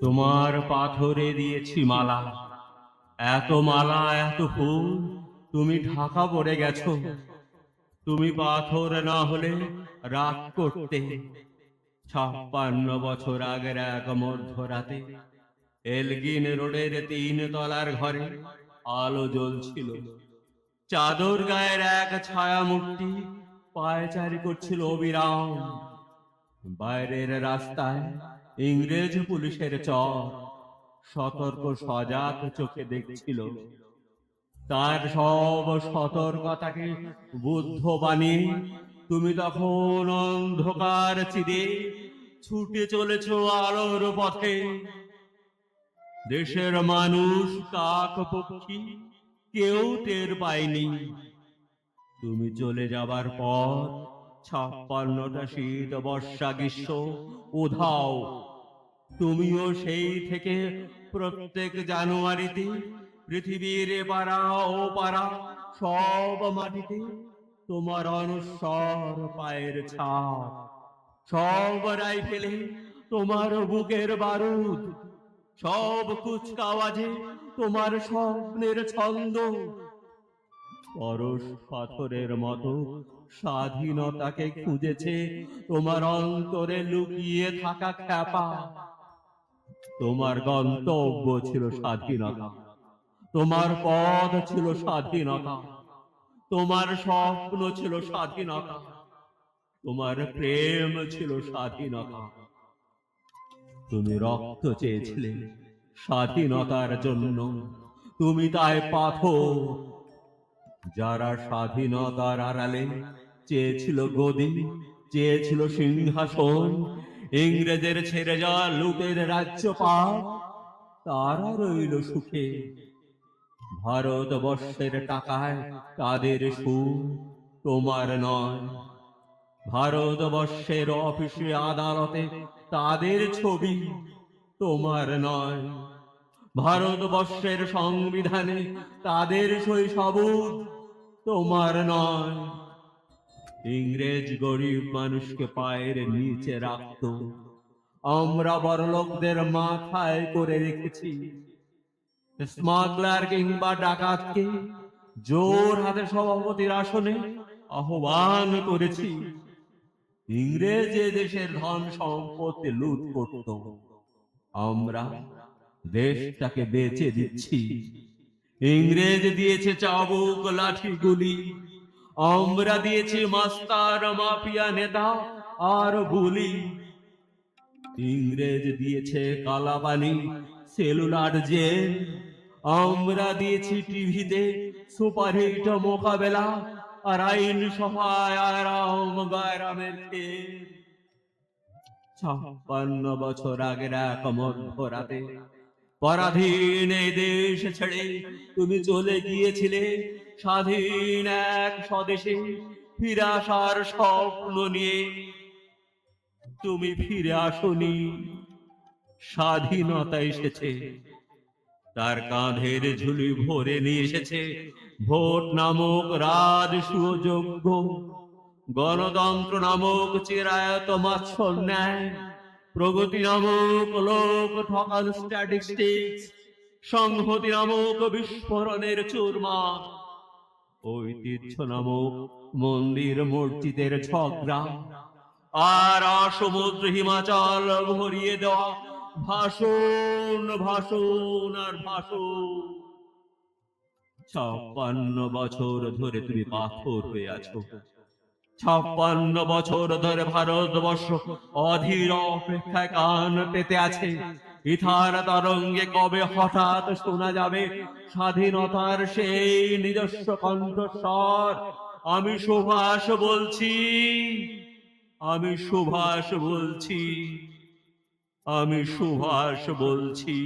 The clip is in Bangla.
তোমার পাথরে দিয়েছি মালা, এত মালা এত ফুল, তুমি ঢাকা পড়ে গেছো। তুমি পাথর না হলে রাত করতে। 56 বছর আগের এক মধ্যরাতে এলগিন রোডের 3 তলার ঘরে আলো জ্বলছিল। চাদর গায়ের এক ছায়া মূর্তি পায়চারি করছিল অবিরাম। বাইরের রাস্তায় ইংরেজ পুলিশের চর সতর্ক সজাগ চোখে দেখছিল। তার সব সতর্কতাকে বুদ্ধ বানিয়ে তুমি তখন অন্ধকার চিরে ছুটে চলেছ আলোর পথে। দেশের মানুষ, কাক পক্ষী কেউ টের পায়নি। তুমি চলে যাবার পর 56টা শীত, বর্ষা, গ্রীষ্ম উধাও। তুমিও সেই থেকে প্রত্যেক জানুয়ারিতে পৃথিবীর পাড়া ও পাড়া সব মাটিতে তোমার অনস্বর পায়ের ছাপ, সব রাইফেলে তোমার বুকের বারুদ, সব কুচকাওয়াজে তোমার স্বপ্নের ছন্দ। পরশ পাথরের মতো স্বাধীনতাকে খুঁজেছে তোমার অন্তরে লুকিয়ে থাকা খ্যাপা। তোমার গন্তব্য ছিল স্বাধীনতা, তোমার পথ ছিল স্বাধীনতা, তোমার স্বপ্ন ছিল স্বাধীনতা, তোমার প্রেম ছিল স্বাধীনতা। তুমি রক্ত চেয়েছিলে স্বাধীনতার জন্য, তুমি তাই পাথর। যারা স্বাধীনতার আড়ালে চেয়েছিল গদি, চেয়েছিল সিংহাসন, ইংরেজের ছেড়ে যাওয়া লুটের রাজ্যপাল, তারা রইল সুখে। ভারতবর্ষের টাকায় তাদের সুখ, তোমার নয়। ভারতবর্ষের অফিসে আদালতে তাদের ছবি, তোমার নয়। ভারতবর্ষের সংবিধানে তাদের সই সাবুত, তোমার নয়। ইংরেজ গরিব মানুষকে পায়ের নিচে রাখত, আমরা বড়লোকদের মাথায় করে রেখেছি। স্মাগলার কিংবা ডাকাতকে জোর হাতে সভাপতির আসনে আহ্বান করেছি। ইংরেজ দেশের ধন সম্পত্তি লুট করত, আমরা দেশটাকে বেচে দিচ্ছি। ইংরেজ দিয়েছে চাবুক, লাঠি, গুলি, আমরা দিয়েছি মাস্টার, মাফিয়া নেতা আর বুলি। ইংরেজ দিয়েছে কালাপানি, সেলুলার জেল, আমরা দিয়েছি টিভিতে সুপারহিট মোকাবেলা আর আইন সভায় আরাম গায়রামের খেল। 56 বছর আগের এক মধ্যরাতে পরাধীন এই দেশ ছেড়ে তুমি চলে গিয়েছিলে স্বাধীন এক স্বদেশে ফিরে আসার স্বপ্ন নিয়ে। তুমি ফিরে আসনি, স্বাধীনতা এসেছে। তার কাঁধের ঝুলি ভরে নিয়ে এসেছে ভোট নামক রাজসুযোগ্য, গণতন্ত্র নামক চিরায়ত মাৎসর ন্যায়, প্রগতি নামক লোক ঠকান স্ট্যাটিস্টিক্স, সংহতি নামক বিস্ফোরণের চুরমা, ঐতিহ্য নামক মন্দির মসজিদের ঝগড়া, আর সমুদ্র হিমাচল ভরিয়ে দেওয়া ভাষণ, ভাষণ আর ভাষণ। 56 বছর ধরে তুমি পাথর হয়ে আছো। 56 বছর ধরে ভারতবর্ষ অধীর অপেক্ষায় কান পেতে আছে। ইথার তরঙ্গে কবে হঠাৎ শোনা যাবে স্বাধীনতার সেই নিজস্ব কণ্ঠস্বর। আমি সুভাষ বলছি, আমি সুভাষ বলছি, আমি সুভাষ বলছি।